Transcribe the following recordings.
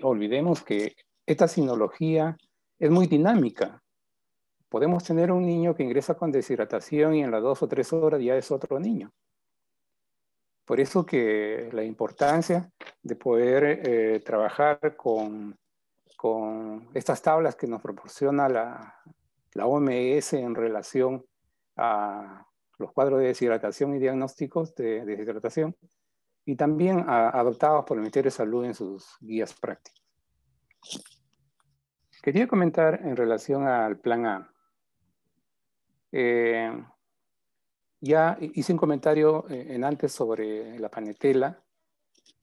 olvidemos que esta sinología es muy dinámica. Podemos tener un niño que ingresa con deshidratación y en las 2 o 3 horas ya es otro niño. Por eso que la importancia de poder trabajar con estas tablas que nos proporciona la OMS en relación a los cuadros de deshidratación y diagnósticos de deshidratación, y también adoptados por el Ministerio de Salud en sus guías prácticas. Quería comentar en relación al Plan A. Ya hice un comentario en antes sobre la panetela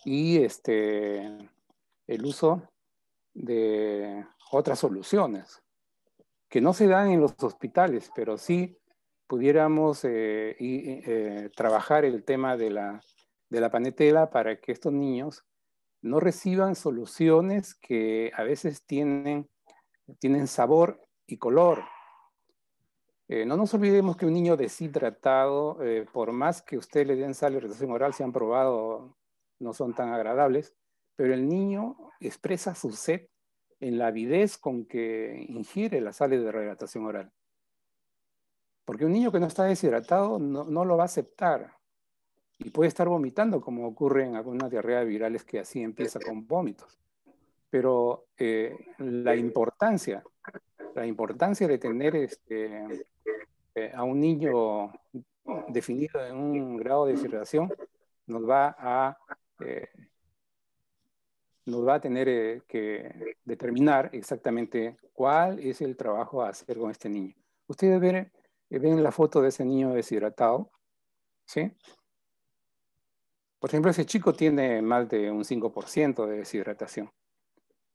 y el uso de otras soluciones que no se dan en los hospitales, pero sí pudiéramos trabajar el tema de la panetela para que estos niños no reciban soluciones que a veces tienen sabor y color. No nos olvidemos que un niño deshidratado, por más que usted le den sal y retención oral, se han probado, no son tan agradables, pero el niño expresa su sed en la avidez con que ingiere las sales de rehidratación oral. Porque un niño que no está deshidratado no lo va a aceptar y puede estar vomitando, como ocurre en algunas diarreas virales que así empieza con vómitos. Pero la importancia de tener a un niño definido en un grado de deshidratación nos va a tener que determinar exactamente cuál es el trabajo a hacer con este niño. Ustedes ven la foto de ese niño deshidratado, ¿sí? Por ejemplo, ese chico tiene más de un 5% de deshidratación.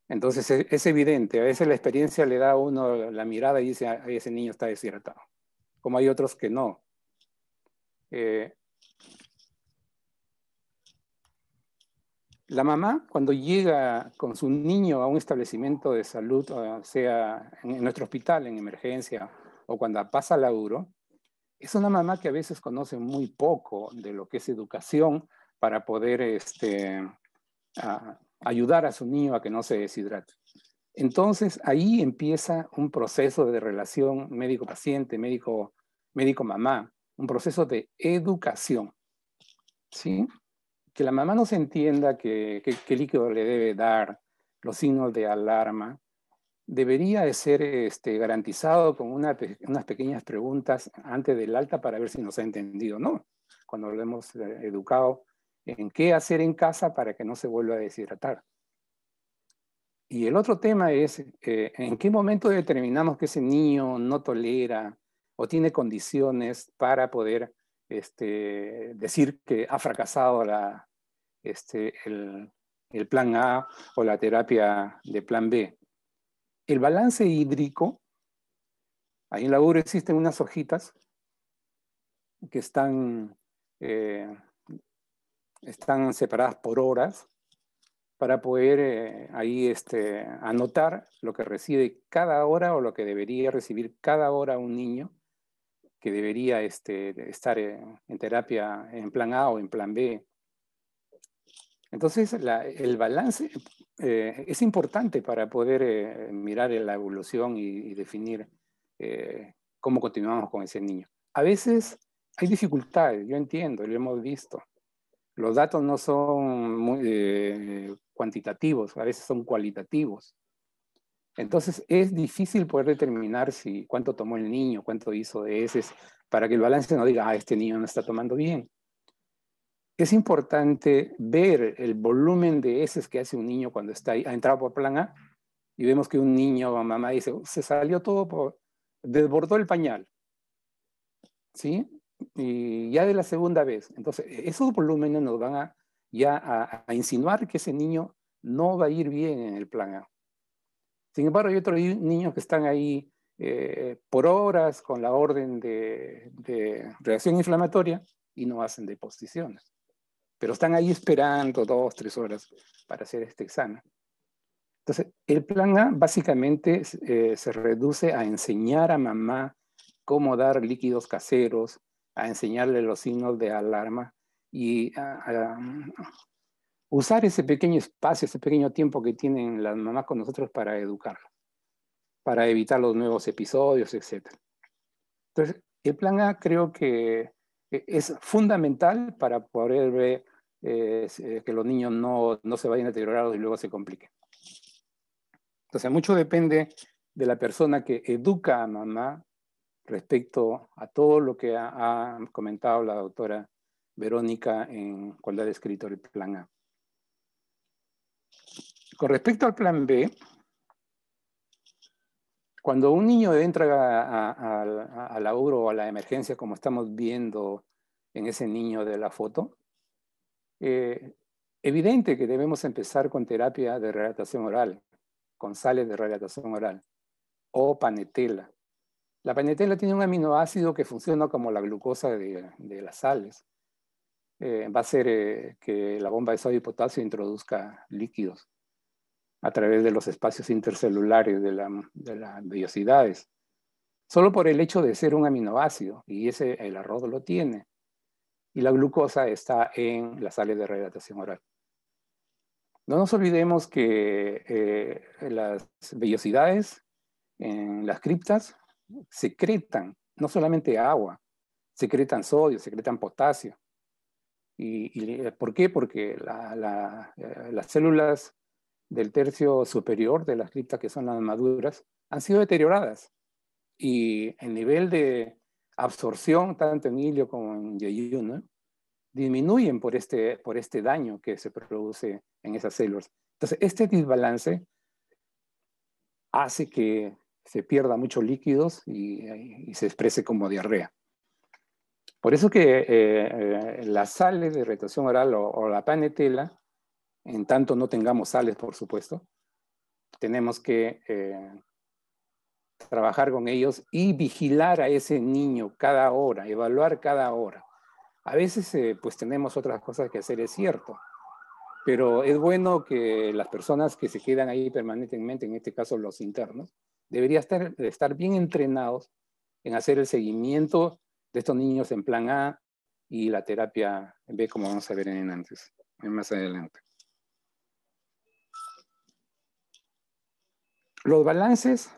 Entonces es evidente, a veces la experiencia le da a uno la mirada y dice, ese niño está deshidratado. Como hay otros que no. La mamá, cuando llega con su niño a un establecimiento de salud, sea en nuestro hospital, en emergencia, o cuando pasa laburo, es una mamá que a veces conoce muy poco de lo que es educación para poder ayudar a su niño a que no se deshidrate. Entonces, ahí empieza un proceso de relación médico-paciente, médico-mamá, un proceso de educación, ¿sí? Que la mamá no se entienda qué líquido le debe dar, los signos de alarma, debería de ser garantizado con unas pequeñas preguntas antes del alta para ver si nos ha entendido, ¿no? Cuando lo hemos educado en qué hacer en casa para que no se vuelva a deshidratar. Y el otro tema es en qué momento determinamos que ese niño no tolera o tiene condiciones para poder decir que ha fracasado el plan A o la terapia de plan B. El balance hídrico, ahí en la UR existen unas hojitas que están separadas por horas para poder ahí anotar lo que recibe cada hora o lo que debería recibir cada hora un niño que debería estar en terapia en plan A o en plan B. Entonces, el balance es importante para poder mirar la evolución y definir cómo continuamos con ese niño. A veces hay dificultades, yo entiendo, lo hemos visto. Los datos no son muy cuantitativos, a veces son cualitativos. Entonces, es difícil poder determinar cuánto tomó el niño, cuánto hizo de heces, para que el balance no diga, este niño no está tomando bien. Es importante ver el volumen de heces que hace un niño cuando ha entrado por plan A y vemos que un niño o mamá dice, se salió todo, desbordó el pañal, ¿sí? Y ya de la segunda vez. Entonces, esos volúmenes nos van a insinuar que ese niño no va a ir bien en el plan A. Sin embargo, hay otros niños que están ahí por horas con la orden de reacción inflamatoria y no hacen deposiciones. Pero están ahí esperando 2, 3 horas para hacer este examen. Entonces, el plan A básicamente se reduce a enseñar a mamá cómo dar líquidos caseros, a enseñarle los signos de alarma y usar ese pequeño espacio, ese pequeño tiempo que tienen las mamás con nosotros para educarlos, para evitar los nuevos episodios, etc. Entonces, el plan A creo que es fundamental para poder ver que los niños no se vayan deteriorados y luego se compliquen. Entonces, mucho depende de la persona que educa a mamá respecto a todo lo que ha comentado la doctora Verónica cuando ha descrito el plan A. Con respecto al plan B, cuando un niño entra a la URO o a la emergencia, como estamos viendo en ese niño de la foto, evidente que debemos empezar con terapia de rehidratación oral, con sales de rehidratación oral, o panetela. La panetela tiene un aminoácido que funciona como la glucosa de las sales. Va a hacer que la bomba de sodio y potasio introduzca líquidos a través de los espacios intercelulares de las vellosidades. Solo por el hecho de ser un aminoácido, y el arroz lo tiene. Y la glucosa está en las sales de rehidratación oral. No nos olvidemos que las vellosidades en las criptas secretan no solamente agua, secretan sodio, secretan potasio. ¿Por qué? Porque las células del tercio superior de las criptas, que son las maduras, han sido deterioradas. Y el nivel de absorción, tanto en hilio como en yeyu, ¿no?, disminuyen por este daño que se produce en esas células. Entonces, este desbalance hace que se pierda muchos líquidos y se exprese como diarrea. Por eso que las sales de retención oral o la panetela, en tanto no tengamos sales, por supuesto, tenemos que trabajar con ellos y vigilar a ese niño cada hora, evaluar cada hora. A veces pues tenemos otras cosas que hacer, es cierto, pero es bueno que las personas que se quedan ahí permanentemente, en este caso los internos, deberían estar bien entrenados en hacer el seguimiento de estos niños en plan A y la terapia B, como vamos a ver más adelante. Los balances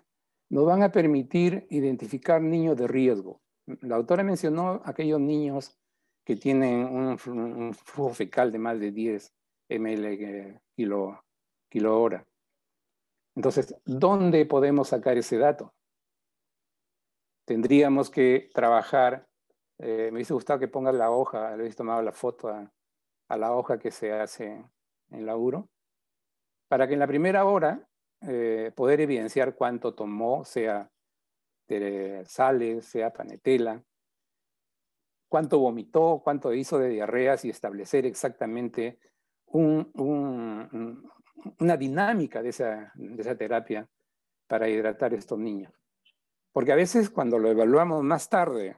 nos van a permitir identificar niños de riesgo. La autora mencionó aquellos niños que tienen un flujo fecal de más de 10 ml kilo hora. Entonces, ¿dónde podemos sacar ese dato? Tendríamos que trabajar, me hubiese gustado que pongas la hoja, le hubiese tomado la foto a la hoja que se hace en la URO, para que en la primera hora poder evidenciar cuánto tomó, sea sales, sea panetela, cuánto vomitó, cuánto hizo de diarreas y establecer exactamente una dinámica de esa terapia para hidratar a estos niños. Porque a veces cuando lo evaluamos más tarde,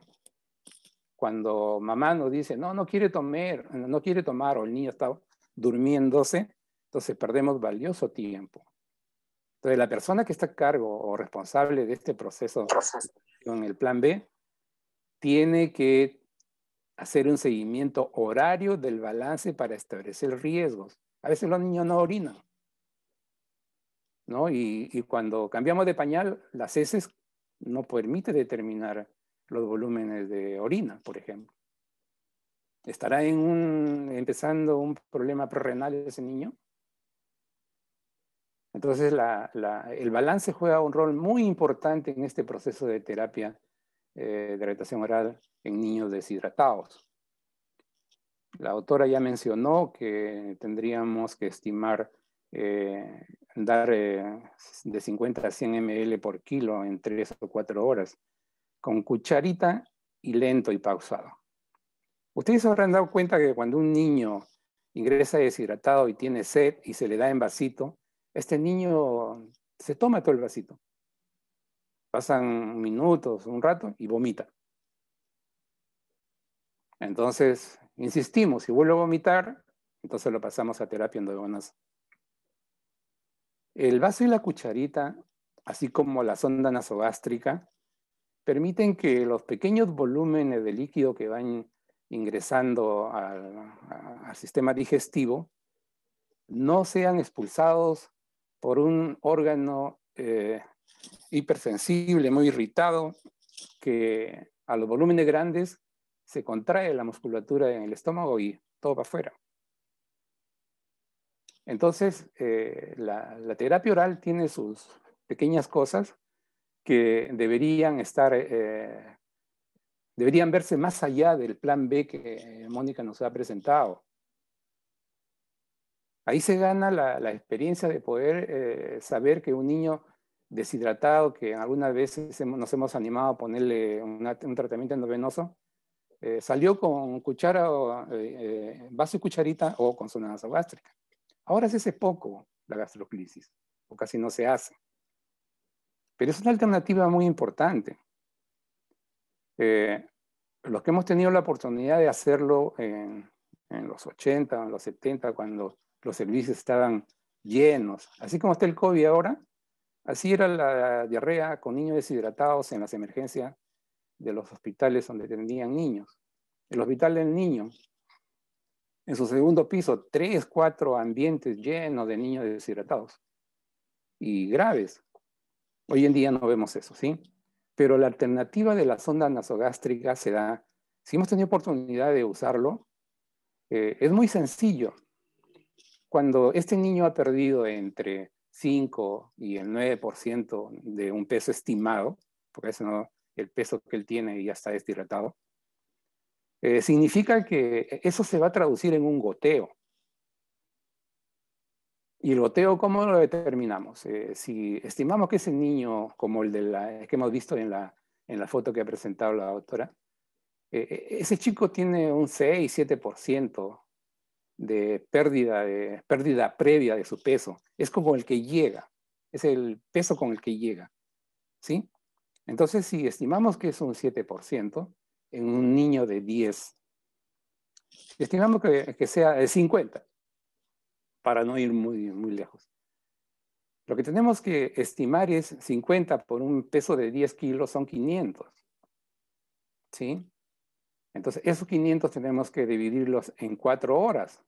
cuando mamá nos dice, no quiere tomar, o el niño está durmiéndose, entonces perdemos valioso tiempo. Entonces la persona que está a cargo o responsable de este proceso con el plan B tiene que hacer un seguimiento horario del balance para establecer riesgos. A veces los niños no orinan, ¿no? Y cuando cambiamos de pañal, las heces no permite determinar los volúmenes de orina, por ejemplo. ¿Estará empezando un problema prerrenal ese niño? Entonces, el balance juega un rol muy importante en este proceso de terapia de hidratación oral en niños deshidratados. La autora ya mencionó que tendríamos que estimar dar de 50 a 100 ml por kilo en 3 o 4 horas, con cucharita y lento y pausado. Ustedes habrán dado cuenta que cuando un niño ingresa deshidratado y tiene sed y se le da en vasito, este niño se toma todo el vasito. Pasan minutos, un rato y vomita. Entonces, insistimos, si vuelve a vomitar, entonces lo pasamos a terapia endovenosa. El vaso y la cucharita, así como la sonda nasogástrica, permiten que los pequeños volúmenes de líquido que van ingresando al sistema digestivo no sean expulsados por un órgano hipersensible, muy irritado, que a los volúmenes grandes se contrae la musculatura en el estómago y todo para afuera. Entonces, la terapia oral tiene sus pequeñas cosas que deberían verse más allá del plan B que Mónica nos ha presentado. Ahí se gana la experiencia de poder saber que un niño deshidratado, que algunas veces nos hemos animado a ponerle un tratamiento endovenoso, salió con cuchara, vaso y cucharita o con sonda nasogástrica. Ahora se hace poco la gastroclisis, o casi no se hace. Pero es una alternativa muy importante. Los que hemos tenido la oportunidad de hacerlo en los 80, en los 70, cuando los servicios estaban llenos, así como está el COVID ahora, así era la diarrea con niños deshidratados en las emergencias de los hospitales donde tenían niños. El hospital del niño, en su segundo piso, 3, 4 ambientes llenos de niños deshidratados y graves. Hoy en día no vemos eso, ¿sí? Pero la alternativa de la sonda nasogástrica se da, si hemos tenido oportunidad de usarlo, es muy sencillo. Cuando este niño ha perdido entre 5 y el 9% de un peso estimado, porque eso no, el peso que él tiene ya está deshidratado, significa que eso se va a traducir en un goteo. ¿Y el goteo cómo lo determinamos? Si estimamos que ese niño, como el que hemos visto en la foto que ha presentado la doctora, ese chico tiene un 6-7% de pérdida previa de su peso. Es como el que llega, es el peso con el que llega, ¿sí? Entonces, si estimamos que es un 7% en un niño de 10, estimamos que sea de 50, para no ir muy, muy lejos. Lo que tenemos que estimar es 50 por un peso de 10 kilos son 500, ¿sí? Entonces, esos 500 tenemos que dividirlos en 4 horas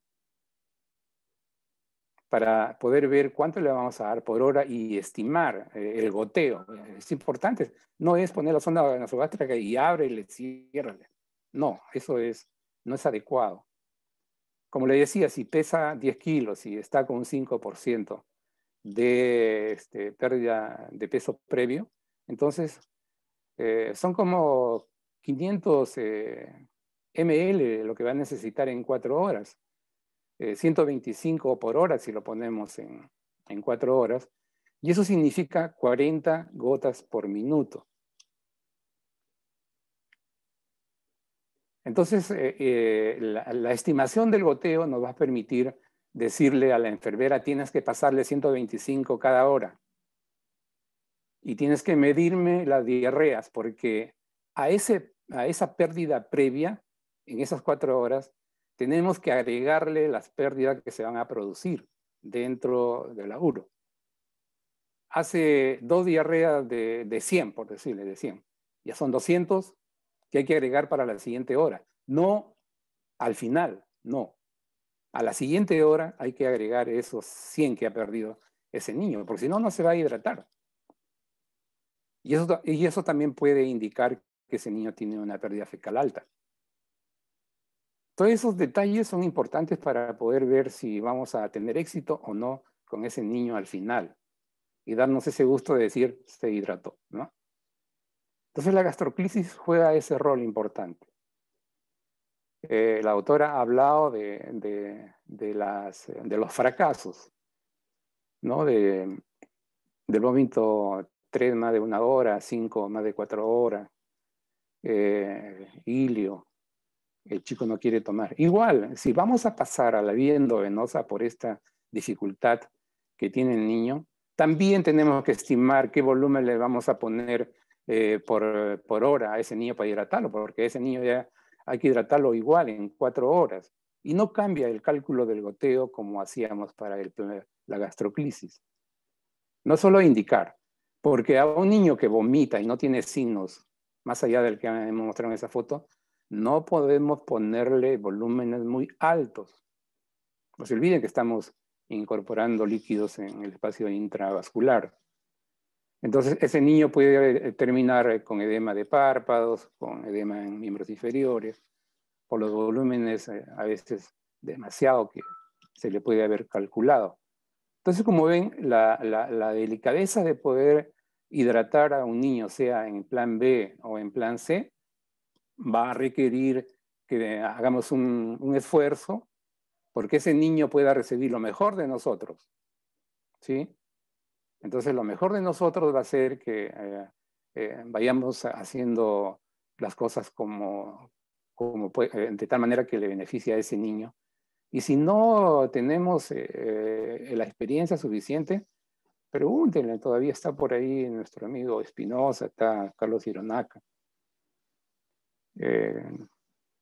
para poder ver cuánto le vamos a dar por hora y estimar el goteo. Es importante. No es poner la sonda nasogástrica y ábrele, ciérrale. No, eso no es adecuado. Como le decía, si pesa 10 kilos y está con un 5% de pérdida de peso previo, entonces son como 500 ml lo que va a necesitar en 4 horas. 125 por hora si lo ponemos en 4 horas, y eso significa 40 gotas por minuto. Entonces, la estimación del goteo nos va a permitir decirle a la enfermera, tienes que pasarle 125 cada hora. Y tienes que medirme las diarreas, porque a esa pérdida previa, en esas 4 horas, tenemos que agregarle las pérdidas que se van a producir dentro del laburo. Hace 2 diarreas de 100, por decirle, de 100. Ya son 200 que hay que agregar para la siguiente hora. No al final, no. A la siguiente hora hay que agregar esos 100 que ha perdido ese niño, porque si no, no se va a hidratar. Y eso también puede indicar que ese niño tiene una pérdida fecal alta. Todos esos detalles son importantes para poder ver si vamos a tener éxito o no con ese niño al final y darnos ese gusto de decir se hidrató, ¿no? Entonces la gastroclisis juega ese rol importante. La autora ha hablado de los fracasos, ¿no? Del vómito 3 más de 1 hora, 5 más de 4 horas, hilio, el chico no quiere tomar. Igual, si vamos a pasar a la vía endovenosa por esta dificultad que tiene el niño, también tenemos que estimar qué volumen le vamos a poner por hora a ese niño para hidratarlo, porque ese niño ya hay que hidratarlo igual en 4 horas. Y no cambia el cálculo del goteo como hacíamos para la gastroclisis. No solo indicar, porque a un niño que vomita y no tiene signos, más allá del que hemos mostrado en esa foto, no podemos ponerle volúmenes muy altos. No se olviden que estamos incorporando líquidos en el espacio intravascular. Entonces, ese niño puede terminar con edema de párpados, con edema en miembros inferiores, por los volúmenes a veces demasiado que se le puede haber calculado. Entonces, como ven, la delicadeza de poder hidratar a un niño, sea en plan B o en plan C, va a requerir que hagamos un esfuerzo porque ese niño pueda recibir lo mejor de nosotros, ¿sí? Entonces, lo mejor de nosotros va a ser que vayamos haciendo las cosas de tal manera que le beneficie a ese niño. Y si no tenemos la experiencia suficiente, pregúntenle, todavía está por ahí nuestro amigo Espinosa, está Carlos Hironaka.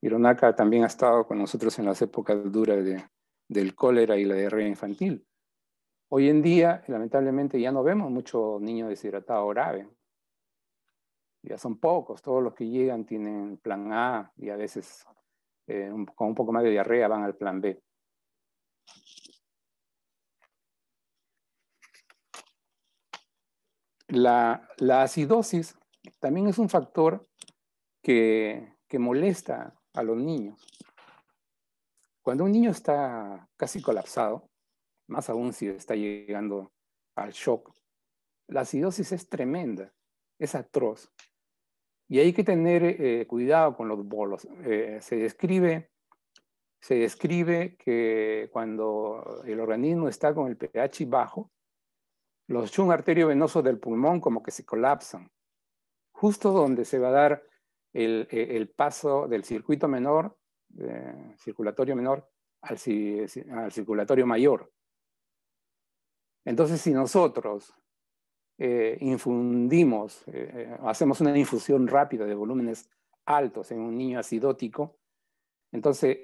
Hironaka también ha estado con nosotros en las épocas duras del cólera y la diarrea infantil. Hoy en día, lamentablemente, ya no vemos muchos niños deshidratados grave. Ya son pocos, todos los que llegan tienen plan A y a veces con un poco más de diarrea van al plan B. La acidosis también es un factor que molesta a los niños. Cuando un niño está casi colapsado, más aún si está llegando al shock, la acidosis es tremenda, es atroz. Y hay que tener cuidado con los bolos. Se describe que cuando el organismo está con el pH bajo, los shunts arteriovenosos del pulmón como que se colapsan, justo donde se va a dar el paso del circuito menor, circulatorio menor, al circulatorio mayor. Entonces, si nosotros infundimos, hacemos una infusión rápida de volúmenes altos en un niño acidótico, entonces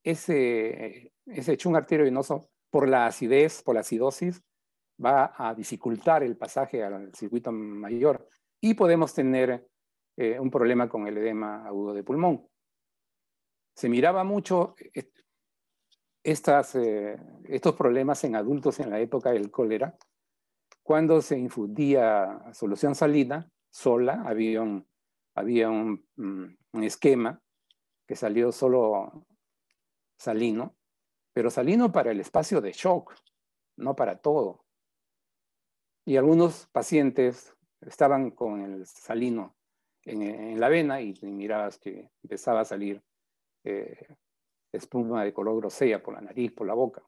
ese shunt arteriovenoso, por la acidez, por la acidosis, va a dificultar el pasaje al circuito mayor y podemos tener un problema con el edema agudo de pulmón. Se miraba mucho estos problemas en adultos en la época del cólera, cuando se infundía solución salina sola, había un esquema que salió solo salino, pero salino para el espacio de shock, no para todo. Y algunos pacientes estaban con el salino en la vena y mirabas que empezaba a salir espuma de color grosella por la nariz, por la boca.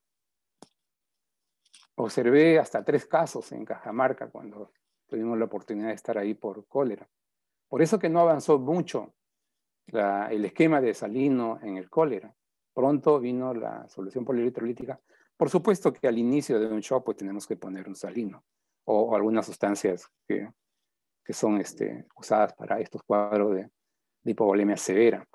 Observé hasta 3 casos en Cajamarca cuando tuvimos la oportunidad de estar ahí por cólera. Por eso que no avanzó mucho el esquema de salino en el cólera. Pronto vino la solución polielectrolítica. Por supuesto que al inicio de un shock pues tenemos que poner un salino o algunas sustancias que son usadas para estos cuadros de hipovolemia severa.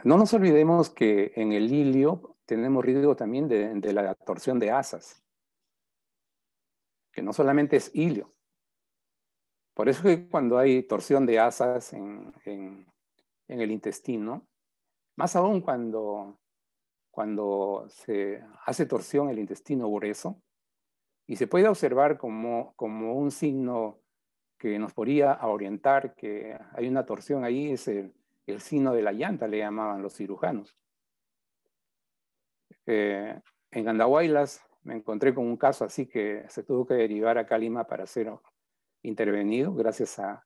No nos olvidemos que en el ilio tenemos riesgo también de la torsión de asas, que no solamente es ilio. Por eso que cuando hay torsión de asas en el intestino, más aún cuando se hace torsión el intestino grueso, y se puede observar como un signo que nos podría orientar que hay una torsión ahí, es el signo de la llanta, le llamaban los cirujanos. En Andahuaylas me encontré con un caso así que se tuvo que derivar a Lima para ser intervenido gracias a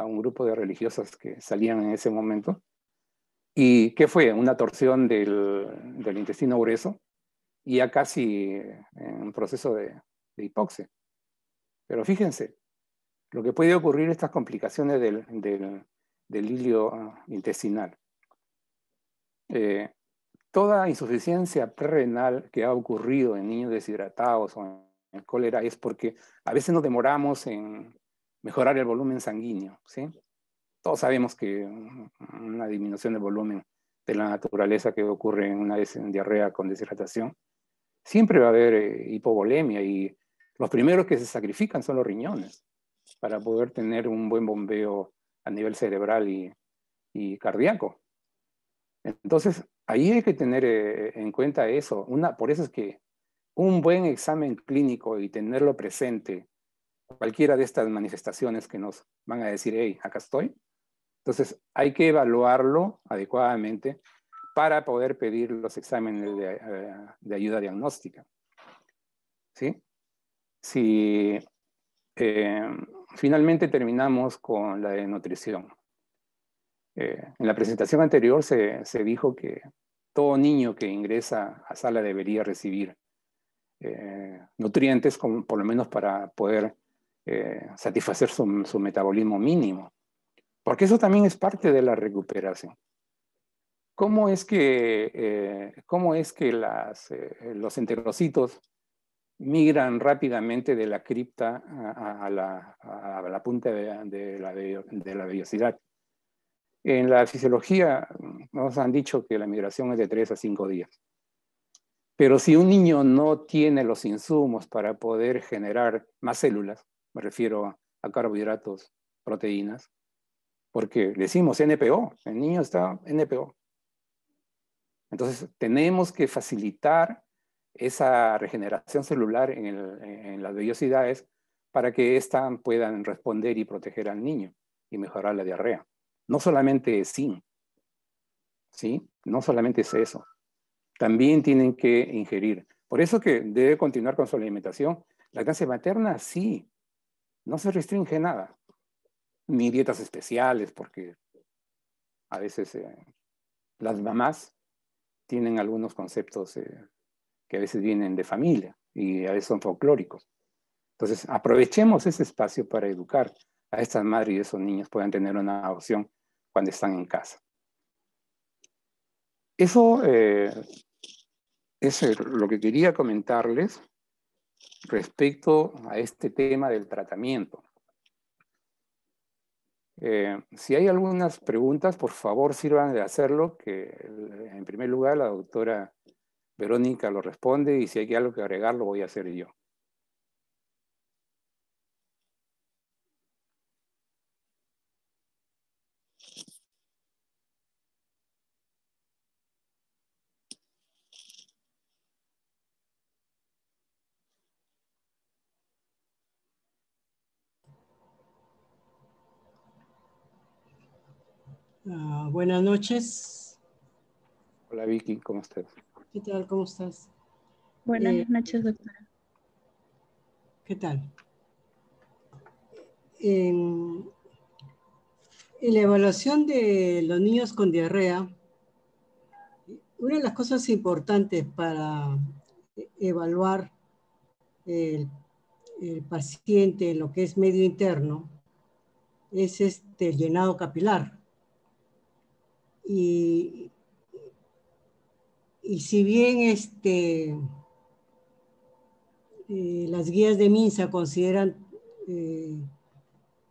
un grupo de religiosas que salían en ese momento. ¿Y qué fue? Una torsión del intestino grueso y ya casi en un proceso de hipoxia. Pero fíjense, lo que puede ocurrir estas complicaciones del ilio intestinal. Toda insuficiencia prerrenal que ha ocurrido en niños deshidratados o en cólera es porque a veces nos demoramos en mejorar el volumen sanguíneo, ¿sí? Todos sabemos que una disminución del volumen de la naturaleza que ocurre en una diarrea con deshidratación, siempre va a haber hipovolemia y los primeros que se sacrifican son los riñones para poder tener un buen bombeo a nivel cerebral y cardíaco. Entonces, ahí hay que tener en cuenta eso. Por eso es que un buen examen clínico y tenerlo presente, cualquiera de estas manifestaciones que nos van a decir, hey, acá estoy. Entonces, hay que evaluarlo adecuadamente para poder pedir los exámenes de ayuda diagnóstica. ¿Sí? Si finalmente terminamos con la de nutrición. En la presentación anterior se dijo que todo niño que ingresa a sala debería recibir nutrientes, como, por lo menos para poder satisfacer su metabolismo mínimo. Porque eso también es parte de la recuperación. ¿Cómo es que los enterocitos migran rápidamente de la cripta a la punta de la vellosidad? En la fisiología nos han dicho que la migración es de 3 a 5 días. Pero si un niño no tiene los insumos para poder generar más células, me refiero a carbohidratos, proteínas, porque decimos NPO, el niño está NPO. Entonces tenemos que facilitar esa regeneración celular en las vellosidades para que éstas puedan responder y proteger al niño y mejorar la diarrea. No solamente es zinc, ¿sí? No solamente es eso. También tienen que ingerir. Por eso que debe continuar con su alimentación. Lactancia materna, sí, no se restringe nada. Ni dietas especiales, porque a veces las mamás tienen algunos conceptos que a veces vienen de familia y a veces son folclóricos. Entonces, aprovechemos ese espacio para educar a estas madres y esos niños puedan tener una opción cuando están en casa. Eso es lo que quería comentarles respecto a este tema del tratamiento. Si hay algunas preguntas, por favor sirvan de hacerlo, que en primer lugar la doctora Verónica lo responde y si hay algo que agregar lo voy a hacer yo. Buenas noches. Hola Vicky, ¿cómo estás? ¿Qué tal? ¿Cómo estás? Buenas noches, doctora. ¿Qué tal? En la evaluación de los niños con diarrea, una de las cosas importantes para evaluar el paciente en lo que es medio interno es el llenado capilar. Y si bien las guías de MINSA consideran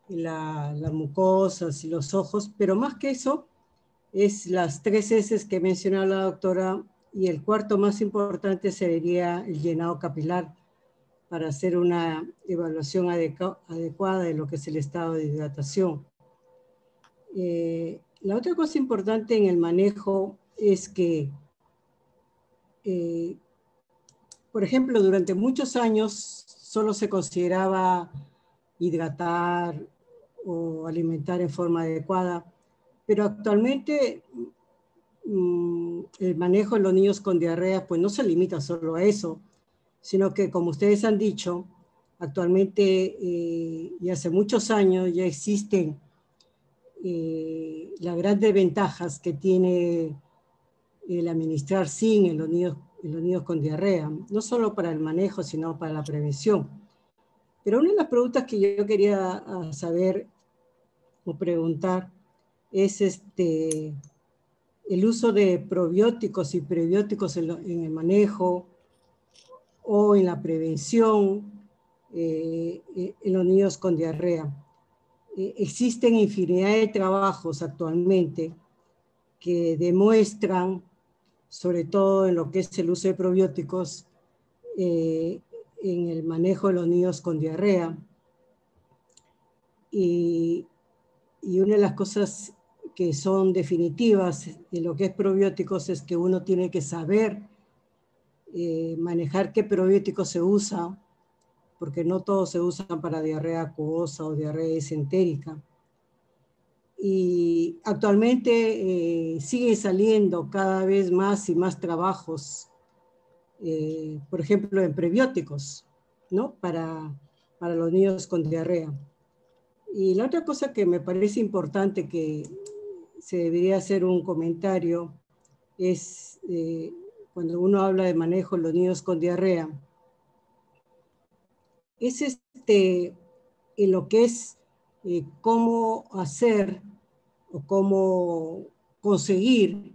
las mucosas y los ojos, pero más que eso, es las 3 S que mencionó la doctora, y el cuarto más importante sería el llenado capilar para hacer una evaluación adecuada de lo que es el estado de hidratación. La otra cosa importante en el manejo es que, por ejemplo, durante muchos años solo se consideraba hidratar o alimentar en forma adecuada, pero actualmente el manejo de los niños con diarrea pues no se limita solo a eso, sino que, como ustedes han dicho, actualmente y hace muchos años ya existen las grandes ventajas que tiene el administrar zinc en los niños con diarrea, no solo para el manejo, sino para la prevención. Pero una de las preguntas que yo quería saber o preguntar es el uso de probióticos y prebióticos en el manejo o en la prevención en los niños con diarrea. Existen infinidad de trabajos actualmente que demuestran, sobre todo en lo que es el uso de probióticos, en el manejo de los niños con diarrea. Y una de las cosas que son definitivas en lo que es probióticos es que uno tiene que saber manejar qué probióticos se usa, porque no todos se usan para diarrea acuosa o diarrea disentérica. Y actualmente siguen saliendo cada vez más y más trabajos, por ejemplo, en prebióticos, ¿no? Para los niños con diarrea. Y la otra cosa que me parece importante que se debería hacer un comentario es cuando uno habla de manejo de los niños con diarrea, es en lo que es cómo hacer o cómo conseguir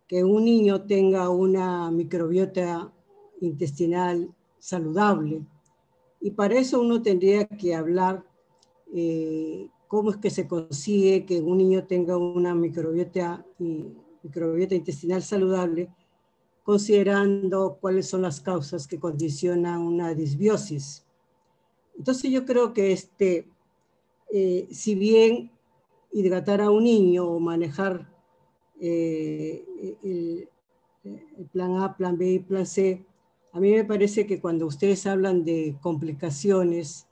que un niño tenga una microbiota intestinal saludable. Y para eso uno tendría que hablar cómo es que se consigue que un niño tenga una microbiota intestinal saludable, considerando cuáles son las causas que condicionan una disbiosis. Entonces yo creo que si bien hidratar a un niño o manejar el plan A, plan B y plan C, a mí me parece que cuando ustedes hablan de complicaciones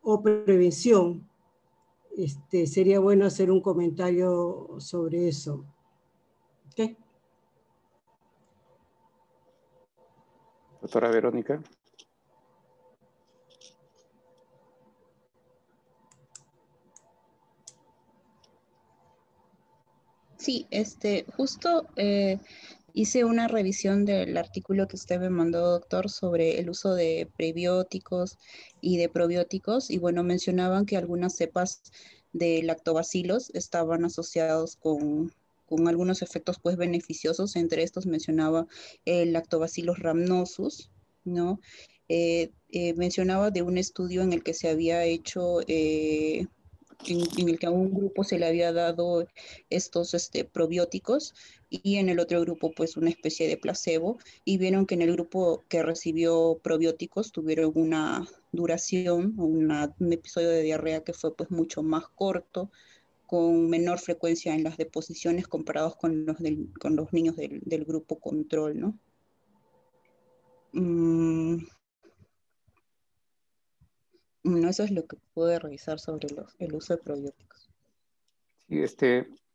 o prevención, sería bueno hacer un comentario sobre eso. ¿Okay? Doctora Verónica. Sí, justo hice una revisión del artículo que usted me mandó, doctor, sobre el uso de prebióticos y de probióticos. Y bueno, mencionaban que algunas cepas de lactobacilos estaban asociados con algunos efectos pues beneficiosos. Entre estos mencionaba el lactobacillus rhamnosus, ¿no? Mencionaba de un estudio en el que se había hecho... en el que a un grupo se le había dado estos probióticos y en el otro grupo pues una especie de placebo, y vieron que en el grupo que recibió probióticos tuvieron una duración, un episodio de diarrea que fue pues mucho más corto, con menor frecuencia en las deposiciones comparados con los niños del grupo control, ¿no? No, eso es lo que pude revisar sobre el uso de probióticos. Sí,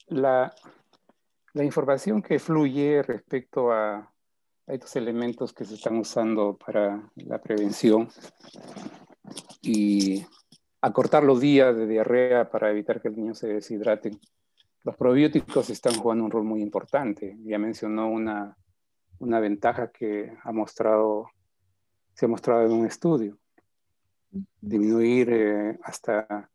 la información que fluye respecto a estos elementos que se están usando para la prevención y acortar los días de diarrea para evitar que el niño se deshidrate. Los probióticos están jugando un rol muy importante. Ya mencionó una ventaja que se ha mostrado en un estudio. Disminuir hasta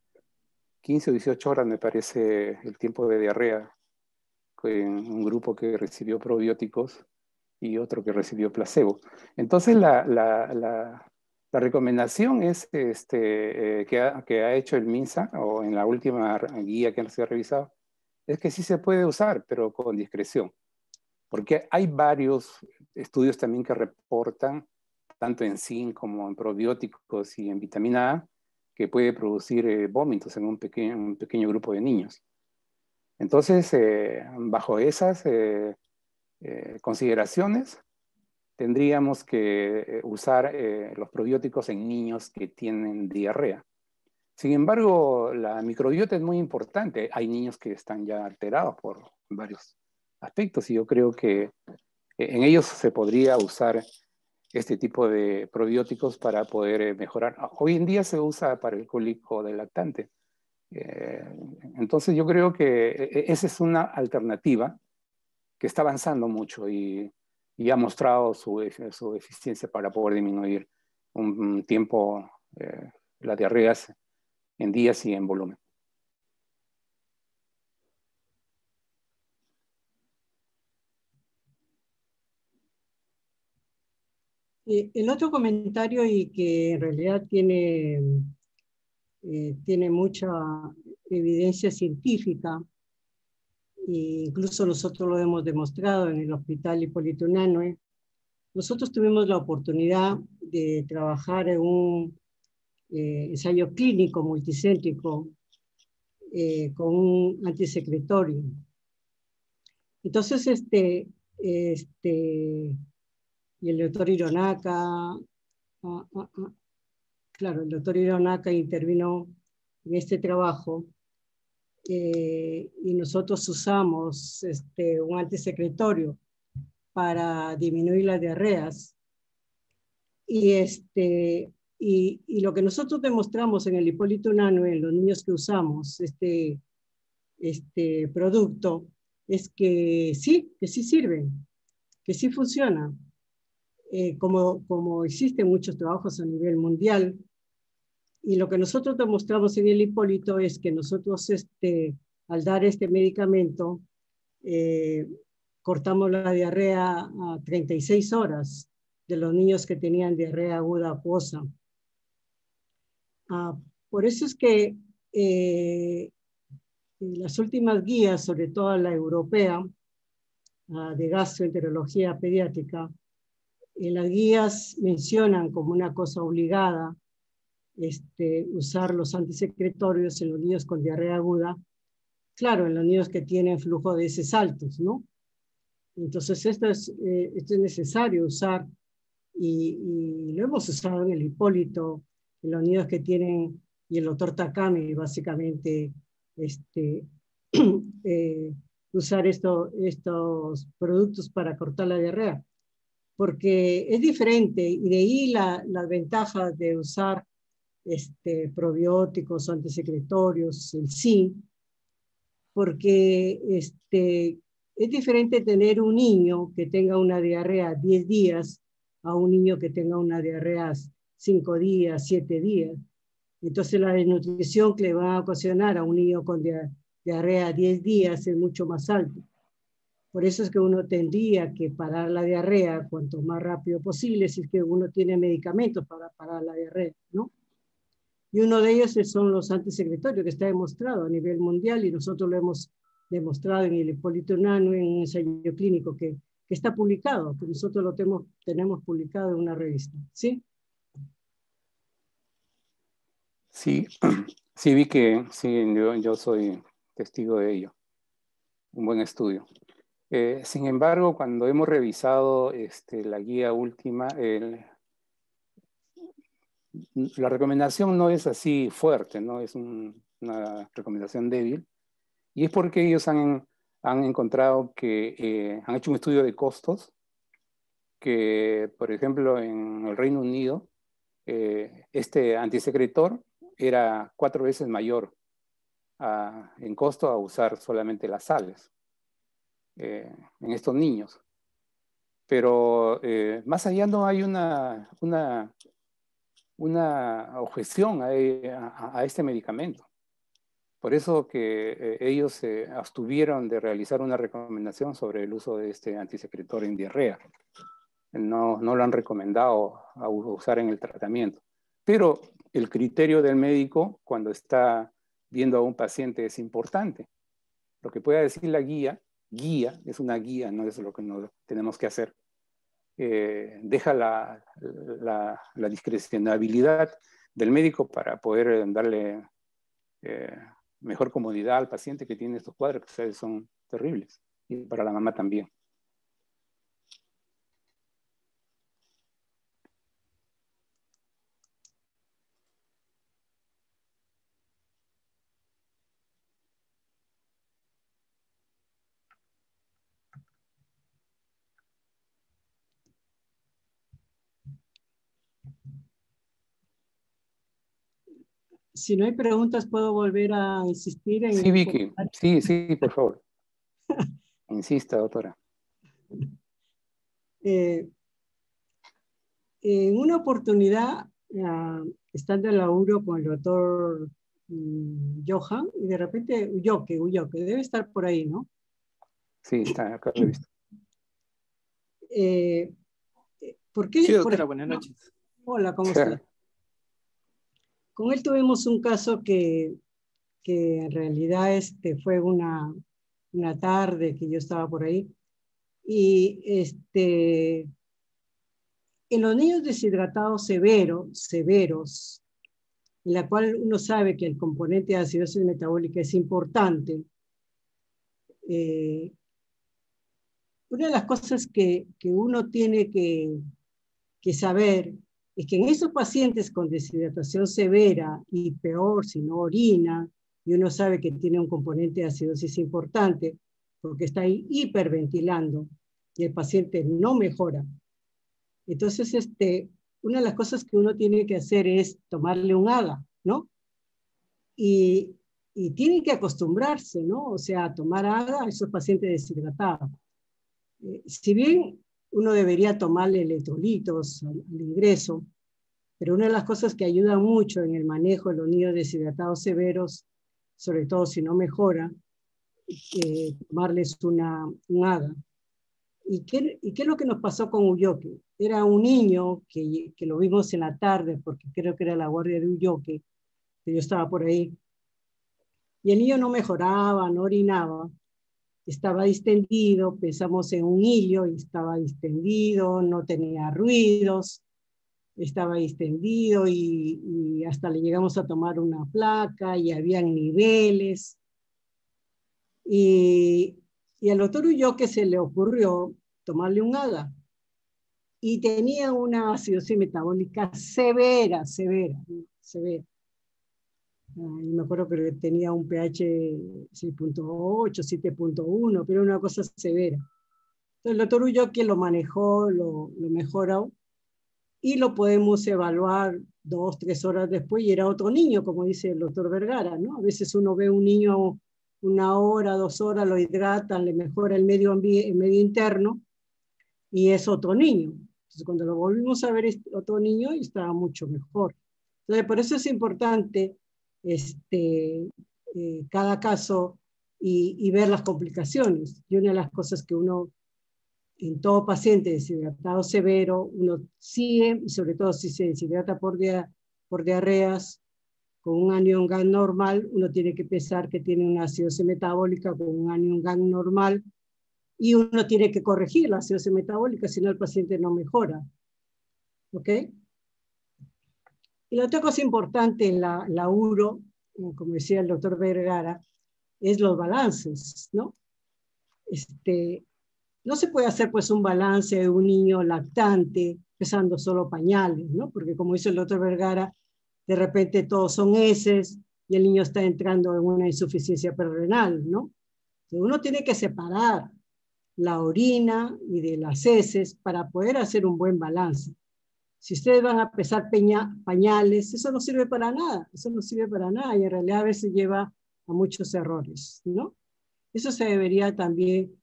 15 o 18 horas, me parece, el tiempo de diarrea en un grupo que recibió probióticos y otro que recibió placebo. Entonces, la recomendación es que ha hecho el MINSA, o en la última guía que se ha revisado, es que sí se puede usar, pero con discreción. Porque hay varios estudios también que reportan, tanto en zinc como en probióticos y en vitamina A, que puede producir vómitos en un pequeño grupo de niños. Entonces, bajo esas consideraciones, tendríamos que usar los probióticos en niños que tienen diarrea. Sin embargo, la microbiota es muy importante. Hay niños que están ya alterados por varios aspectos y yo creo que en ellos se podría usar este tipo de probióticos para poder mejorar. Hoy en día se usa para el cólico del lactante. Entonces yo creo que esa es una alternativa que está avanzando mucho y ha mostrado su eficiencia para poder disminuir un tiempo las diarreas en días y en volumen. El otro comentario, y que en realidad tiene mucha evidencia científica, e incluso nosotros lo hemos demostrado en el Hospital Hipólito Unanue. Nosotros tuvimos la oportunidad de trabajar en un ensayo clínico multicéntrico con un antisecretorio. Entonces, y el doctor Hironaka, claro, el doctor Hironaka intervino en este trabajo, y nosotros usamos un antisecretorio para disminuir las diarreas. Y lo que nosotros demostramos en el Hipólito Unanue, en los niños que usamos este producto, es que sí sirven, que sí funciona. Como existen muchos trabajos a nivel mundial, y lo que nosotros demostramos en el Hipólito es que nosotros al dar este medicamento cortamos la diarrea a 36 horas de los niños que tenían diarrea aguda acuosa. Por eso es que las últimas guías, sobre todo la europea, de gastroenterología pediátrica, las guías mencionan como una cosa obligada usar los antisecretorios en los niños con diarrea aguda, claro, en los niños que tienen flujo de heces altos, ¿no? Entonces esto es necesario usar, y lo hemos usado en el Hipólito, en los niños que tienen, y el doctor Takami básicamente, usar estos productos para cortar la diarrea, porque es diferente, y de ahí las ventajas de usar probióticos, antisecretorios, el zinc, porque es diferente tener un niño que tenga una diarrea 10 días a un niño que tenga una diarrea 5 días, 7 días. Entonces la desnutrición que le va a ocasionar a un niño con diarrea 10 días es mucho más alta. Por eso es que uno tendría que parar la diarrea cuanto más rápido posible, si es que uno tiene medicamentos para parar la diarrea, ¿no? Y uno de ellos son los antisecretorios, que está demostrado a nivel mundial, y nosotros lo hemos demostrado en el Hipólito Unanue, en un ensayo clínico que está publicado, que nosotros lo tenemos publicado en una revista. ¿Sí? Sí, sí vi que sí, yo soy testigo de ello. Un buen estudio. Sin embargo, cuando hemos revisado la guía última, la recomendación no es así fuerte, ¿no? Es una recomendación débil. Y es porque ellos han encontrado que han hecho un estudio de costos que, por ejemplo, en el Reino Unido, este antisecretor era 4 veces mayor en costo a usar solamente las sales en estos niños. Pero más allá no hay una objeción a este medicamento. Por eso que ellos se abstuvieron de realizar una recomendación sobre el uso de este antisecretor en diarrea. No lo han recomendado a usar en el tratamiento. Pero el criterio del médico cuando está viendo a un paciente es importante. Lo que pueda decir la guía es una guía, no es lo que no tenemos que hacer. Deja la discrecionalidad del médico para poder darle mejor comodidad al paciente que tiene estos cuadros, que ustedes son terribles, y para la mamá también. Si no hay preguntas, ¿puedo volver a insistir en Sí, Vicky. Sí, por favor. Insista, doctora. En una oportunidad, estando en la URO con el doctor Johan, y de repente Uyoque, debe estar por ahí, ¿no? Sí, está acá, lo he visto. ¿Por qué? Sí, doctora, buenas noches. Hola, ¿cómo está? Con él tuvimos un caso que en realidad fue una tarde que yo estaba por ahí, y en los niños deshidratados severos, en la cual uno sabe que el componente de acidosis metabólica es importante, una de las cosas que uno tiene que saber es que en esos pacientes con deshidratación severa y peor si no orina, y uno sabe que tiene un componente de acidosis importante, porque está ahí hiperventilando y el paciente no mejora. Entonces, una de las cosas que uno tiene que hacer es tomarle un ADA, ¿no? Y tienen que acostumbrarse, ¿no? O sea, a tomar ADA a esos pacientes deshidratados. Si bien uno debería tomarle electrolitos al ingreso, pero una de las cosas que ayuda mucho en el manejo de los niños deshidratados severos, sobre todo si no mejora, tomarles un ADA. ¿Y qué es lo que nos pasó con Ulloque? Era un niño que lo vimos en la tarde, porque creo que era la guardia de Ulloque, que yo estaba por ahí, y el niño no mejoraba, no orinaba, estaba distendido, pensamos en un hilio, y estaba distendido, no tenía ruidos, estaba distendido y hasta le llegamos a tomar una placa y habían niveles. Y al doctor Ulloque se le ocurrió tomarle un ADA y tenía una acidosis metabólica severa. Y me acuerdo que tenía un pH 6.8, 7.1, pero una cosa severa. Entonces el doctor Ulloque lo manejó, lo mejoró, y lo podemos evaluar 2, 3 horas después, y era otro niño, como dice el doctor Vergara, ¿no? A veces uno ve un niño 1 hora, 2 horas, lo hidratan, le mejora el medio interno, y es otro niño. Entonces, cuando lo volvimos a ver, otro niño, estaba mucho mejor. Entonces, por eso es importante cada caso y ver las complicaciones. Y una de las cosas que uno, en todo paciente deshidratado severo, uno sigue, y sobre todo si se deshidrata por diarreas, con un anion GAN normal, uno tiene que pensar que tiene una acidosis metabólica con un anion GAN normal, y uno tiene que corregir la acidosis metabólica, si no el paciente no mejora. ¿Ok? Y la otra cosa importante en la URO, como decía el doctor Vergara, es los balances, ¿no? No se puede hacer pues un balance de un niño lactante pesando solo pañales, ¿no? Porque como dice el doctor Vergara, de repente todos son heces y el niño está entrando en una insuficiencia perrenal, ¿no? Entonces uno tiene que separar la orina y de las heces para poder hacer un buen balance. Si ustedes van a pesar pañales, eso no sirve para nada, y en realidad a veces lleva a muchos errores, ¿no? Eso se debería también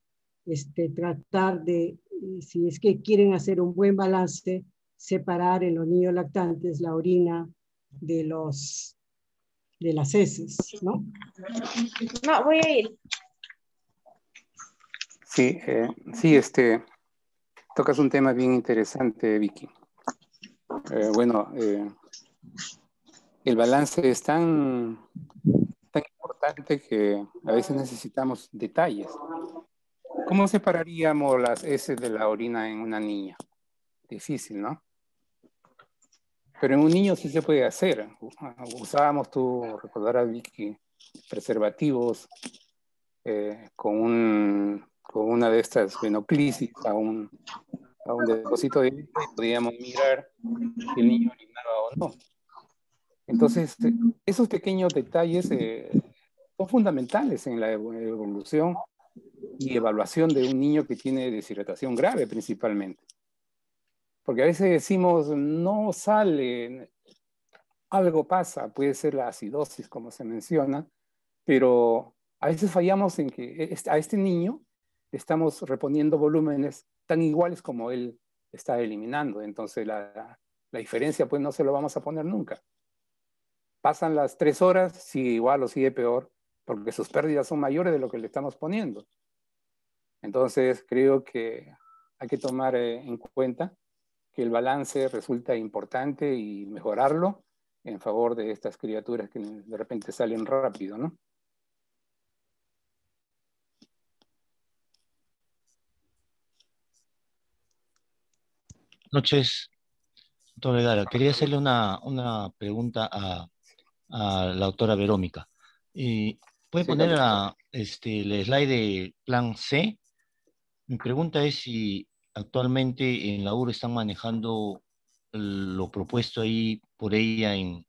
tratar de, si es que quieren hacer un buen balance, separar en los niños lactantes la orina de las heces, ¿no? No, voy a ir. Sí, tocas un tema bien interesante, Vicky. El balance es tan importante que a veces necesitamos detalles. ¿Cómo separaríamos las heces de la orina en una niña? Difícil, ¿no? Pero en un niño sí se puede hacer. Usábamos, tú recordarás, Vicky, preservativos con una de estas venoclisis a un depósito de líquido, y podíamos mirar si el niño orinaba o no. Entonces, esos pequeños detalles son fundamentales en la evolución y evaluación de un niño que tiene deshidratación grave principalmente. Porque a veces decimos, no sale, algo pasa, puede ser la acidosis como se menciona, pero a veces fallamos en que a este niño estamos reponiendo volúmenes tan iguales como él está eliminando. Entonces la diferencia pues no se lo vamos a poner nunca. Pasan las 3 horas, sigue igual o sigue peor, porque sus pérdidas son mayores de lo que le estamos poniendo. Entonces creo que hay que tomar en cuenta que el balance resulta importante y mejorarlo en favor de estas criaturas que de repente salen rápido, ¿no? Noches, doctor Vergara. Quería hacerle una pregunta a a la doctora Verónica. ¿Puede Sí, poner doctor. el slide de plan C? Mi pregunta es si actualmente en la UR están manejando lo propuesto ahí por ella en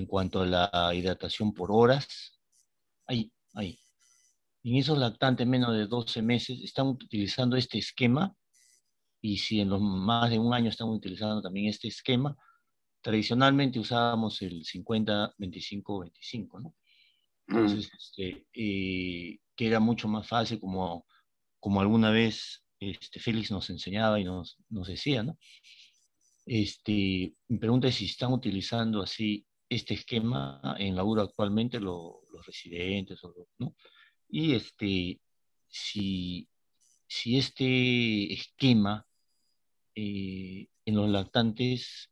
cuanto a la hidratación por horas. Ahí. En esos lactantes menos de 12 meses están utilizando este esquema, y si en los más de un año están utilizando también este esquema. Tradicionalmente usábamos el 50-25-25, ¿no? Entonces, que era mucho más fácil, como alguna vez Félix nos enseñaba y nos decía, ¿no? Mi pregunta es si están utilizando así este esquema en la URA actualmente los residentes, ¿no? Y si, si este esquema en los lactantes,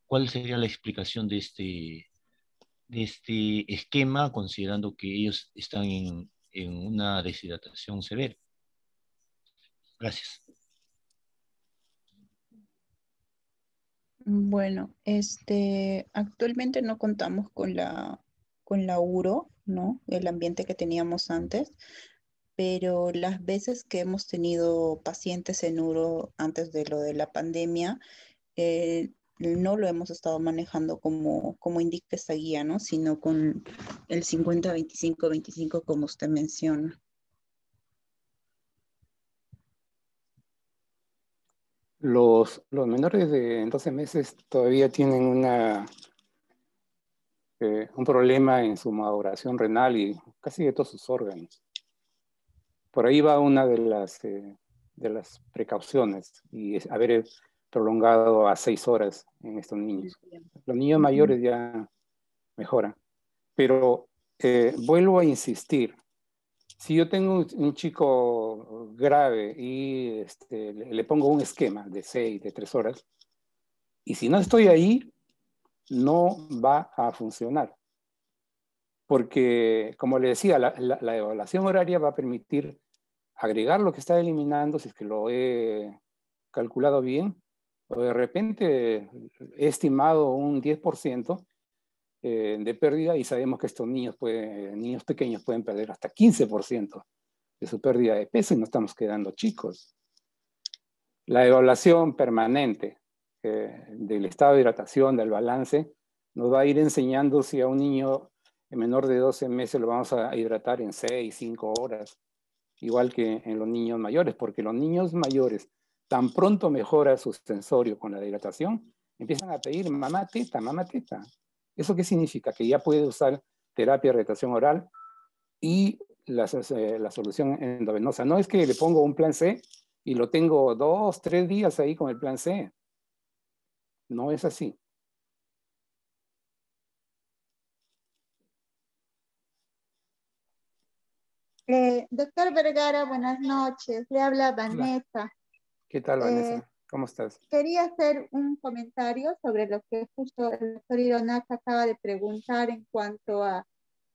¿cuál sería la explicación de este esquema, considerando que ellos están en una deshidratación severa? Gracias. Bueno, actualmente no contamos con la URO, ¿no? El ambiente que teníamos antes, pero las veces que hemos tenido pacientes en URO antes de lo de la pandemia, no lo hemos estado manejando como indica esta guía, ¿no? Sino con el 50-25-25 como usted menciona. Los menores de 12 meses todavía tienen un problema en su maduración renal y casi de todos sus órganos. Por ahí va una de las precauciones, y es haber prolongado a 6 horas en estos niños. Los niños mayores ya mejoran. Pero vuelvo a insistir, si yo tengo un chico grave y le pongo un esquema de 6, de 3 horas, y si no estoy ahí, no va a funcionar. Porque, como le decía, la evaluación horaria va a permitir agregar lo que está eliminando, si es que lo he calculado bien, o de repente he estimado un 10% de pérdida, y sabemos que estos niños pequeños pueden perder hasta 15% de su pérdida de peso, y no estamos quedando chicos. La evaluación permanente del estado de hidratación, del balance, nos va a ir enseñando si a un niño menor de 12 meses lo vamos a hidratar en 6, 5 horas, igual que en los niños mayores, porque los niños mayores, tan pronto mejora su sensorio con la hidratación, empiezan a pedir mamá teta, mamá teta. ¿Eso qué significa? Que ya puede usar terapia de hidratación oral y la solución endovenosa. No es que le pongo un plan C y lo tengo 2, 3 días ahí con el plan C. No es así. Doctor Vergara, buenas noches. Le habla Hola. Vanessa. ¿Qué tal, Vanessa? ¿Cómo estás? Quería hacer un comentario sobre lo que justo el doctor Ironaca acaba de preguntar en cuanto a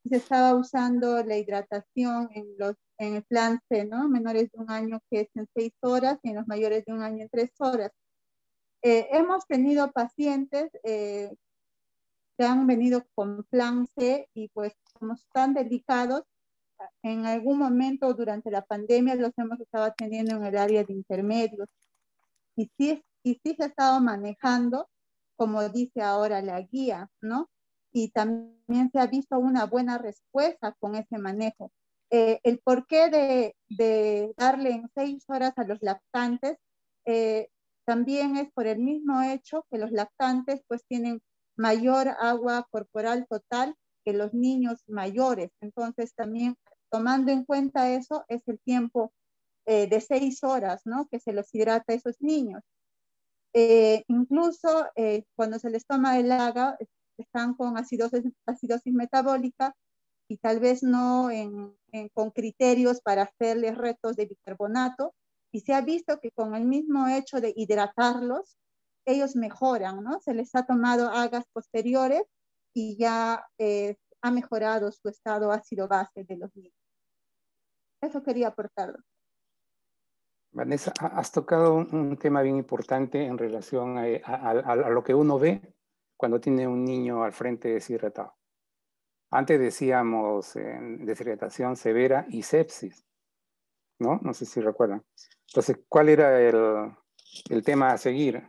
si se estaba usando la hidratación en el plan C, ¿no? Menores de un año que es en 6 horas y en los mayores de un año en 3 horas. Hemos tenido pacientes que han venido con plan C y pues como están delicados, en algún momento durante la pandemia los hemos estado atendiendo en el área de intermedios. Y sí se ha estado manejando, como dice ahora la guía, ¿no? Y también se ha visto una buena respuesta con ese manejo. El porqué de darle en 6 horas a los lactantes también es por el mismo hecho que los lactantes pues tienen mayor agua corporal total que los niños mayores. Entonces también tomando en cuenta eso es el tiempo de 6 horas, ¿no? Que se los hidrata a esos niños. Incluso cuando se les toma el agua, están con acidosis metabólica y tal vez no con criterios para hacerles retos de bicarbonato. Y se ha visto que con el mismo hecho de hidratarlos, ellos mejoran, ¿no? Se les ha tomado agas posteriores y ya ha mejorado su estado ácido base de los niños. Eso quería aportarlo. Vanessa, has tocado un tema bien importante en relación a lo que uno ve cuando tiene un niño al frente deshidratado. Antes decíamos deshidratación severa y sepsis, ¿no? No sé si recuerdan. Entonces, ¿cuál era el tema a seguir?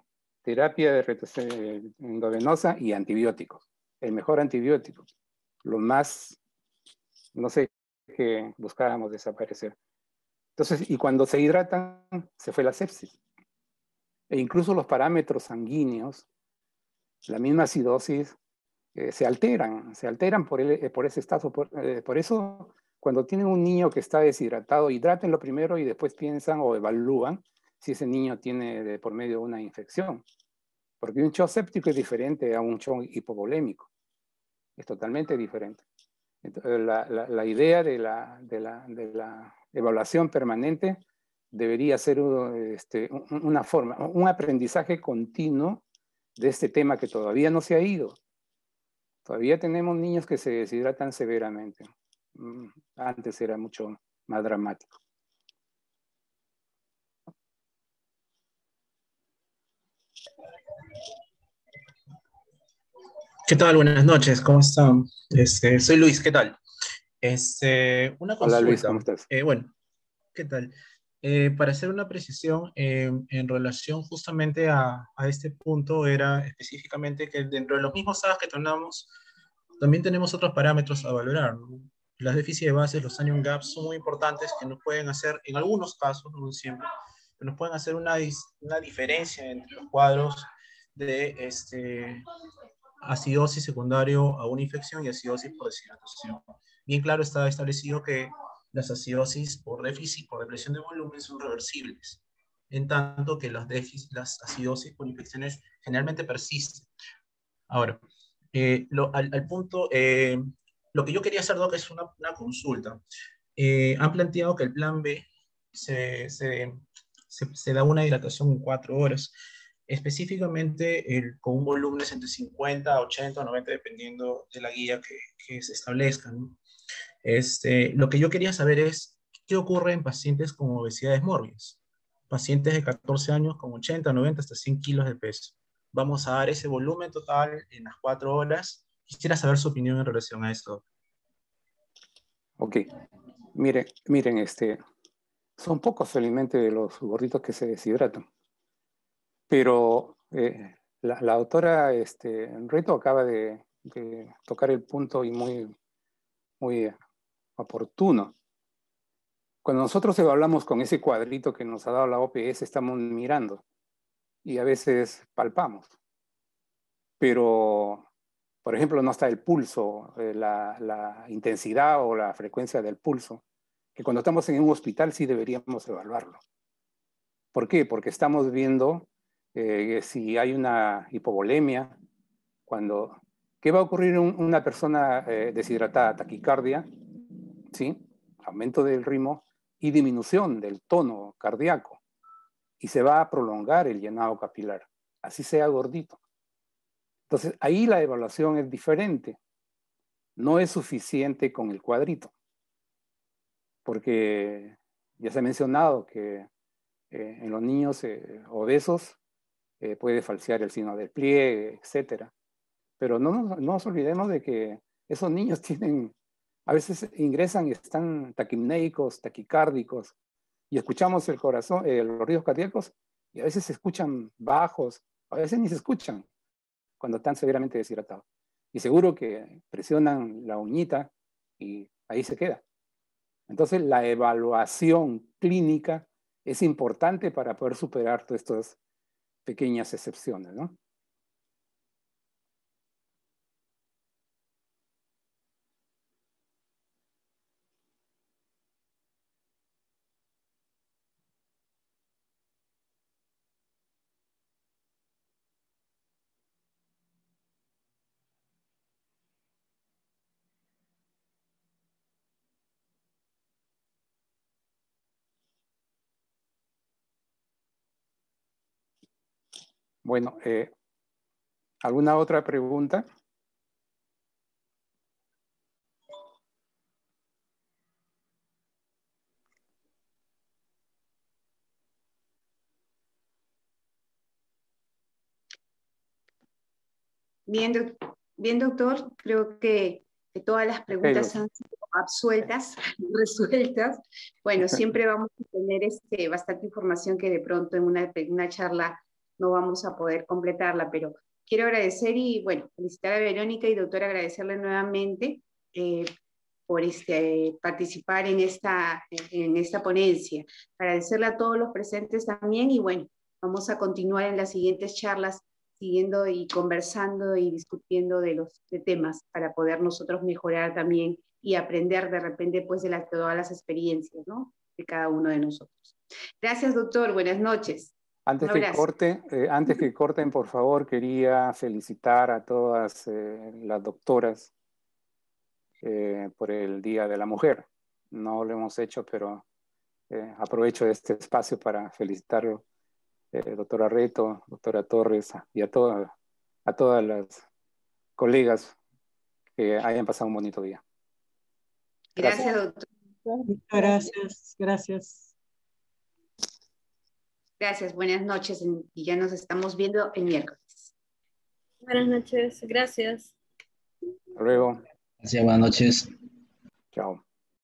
Terapia de hidratación endovenosa y antibióticos. El mejor antibiótico. Lo más, no sé, que buscábamos desaparecer. Entonces, y cuando se hidratan, se fue la sepsis. E incluso los parámetros sanguíneos, la misma acidosis, se alteran por ese estado. Por eso, cuando tienen un niño que está deshidratado, hidrátenlo primero y después piensan o evalúan si ese niño tiene de por medio una infección. Porque un shock séptico es diferente a un shock hipovolémico. Es totalmente diferente. Entonces, la idea de la evaluación permanente debería ser una forma, un aprendizaje continuo de este tema que todavía no se ha ido. Todavía tenemos niños que se deshidratan severamente. Antes era mucho más dramático. ¿Qué tal? Buenas noches, ¿cómo están? Soy Luis, ¿qué tal? Una Hola Luis, ¿cómo consulta. estás? Bueno, ¿qué tal? Para hacer una precisión en relación justamente a este punto, era específicamente que dentro de los mismos SAGs que tenemos, también tenemos otros parámetros a valorar, ¿no? Las déficits de bases, los anion gaps, son muy importantes que nos pueden hacer, en algunos casos, no siempre, que nos pueden hacer una diferencia entre los cuadros de acidosis secundario a una infección y acidosis por deshidratación. Bien claro está establecido que las acidosis por déficit, por depresión de volumen son reversibles, en tanto que las acidosis por infecciones generalmente persisten. Ahora, al punto, lo que yo quería hacer, Doc, es una consulta. Han planteado que el plan B se da una dilatación en 4 horas, específicamente con un volumen de entre 50, 80 o 90, dependiendo de la guía que se establezca, ¿no? Lo que yo quería saber es, ¿qué ocurre en pacientes con obesidades mórbidas? Pacientes de 14 años con 80, 90, hasta 100 kilos de peso. Vamos a dar ese volumen total en las 4 horas. Quisiera saber su opinión en relación a esto. Ok, miren, son pocos felizmente los gorditos que se deshidratan, pero la autora Reto acaba de tocar el punto y muy oportuno. Cuando nosotros evaluamos con ese cuadrito que nos ha dado la OPS, estamos mirando y a veces palpamos, pero, por ejemplo, no está el pulso, la intensidad o la frecuencia del pulso, que cuando estamos en un hospital sí deberíamos evaluarlo. ¿Por qué? Porque estamos viendo si hay una hipovolemia, ¿qué va a ocurrir en una persona deshidratada? Taquicardia, ¿sí? Aumento del ritmo y disminución del tono cardíaco. Y se va a prolongar el llenado capilar, así sea gordito. Entonces, ahí la evaluación es diferente. No es suficiente con el cuadrito, porque ya se ha mencionado que en los niños obesos puede falsear el signo del pliegue, etc. Pero no nos olvidemos de que esos niños a veces ingresan y están taquimneicos, taquicárdicos, y escuchamos el corazón, los ruidos cardíacos, y a veces se escuchan bajos, a veces ni se escuchan cuando están severamente deshidratados. Y seguro que presionan la uñita y ahí se queda. Entonces, la evaluación clínica es importante para poder superar todas estas pequeñas excepciones, ¿no? Bueno, ¿alguna otra pregunta? Bien, doctor, creo que todas las preguntas han sido absueltas, resueltas. Bueno, siempre vamos a tener bastante información que de pronto en una charla no vamos a poder completarla, pero quiero agradecer y, bueno, felicitar a Verónica y doctora, agradecerle nuevamente por participar en esta ponencia. Agradecerle a todos los presentes también y, bueno, vamos a continuar en las siguientes charlas siguiendo y conversando y discutiendo de temas para poder nosotros mejorar también y aprender de repente pues de todas las experiencias, ¿no? De cada uno de nosotros. Gracias, doctor. Buenas noches. Antes que corten, por favor, quería felicitar a todas las doctoras por el Día de la Mujer. No lo hemos hecho, pero aprovecho este espacio para felicitarlo. Doctora Reto, doctora Torres y a todas las colegas que hayan pasado un bonito día. Gracias, doctor. Gracias. Gracias, buenas noches y ya nos estamos viendo el miércoles. Buenas noches, gracias. Hasta luego. Gracias, buenas noches. Chao.